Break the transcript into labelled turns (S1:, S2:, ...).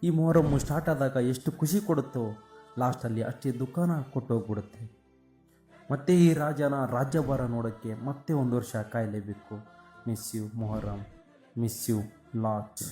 S1: ಈ ಮೊಹರಮ್ಮು ಸ್ಟಾರ್ಟ್ ಆದಾಗ ಎಷ್ಟು ಖುಷಿ ಕೊಡುತ್ತೋ ಲಾಸ್ಟಲ್ಲಿ ಅಷ್ಟೇ ದುಃಖನ ಕೊಟ್ಟೋಗ್ಬಿಡುತ್ತೆ. ಮತ್ತೆ ಈ ರಾಜನ ರಾಜ್ಯಭಾರ ನೋಡೋಕ್ಕೆ ಮತ್ತೆ 1 ವರ್ಷ ಕಾಯಲೇಬೇಕು. Miss you Muharram, miss you lot.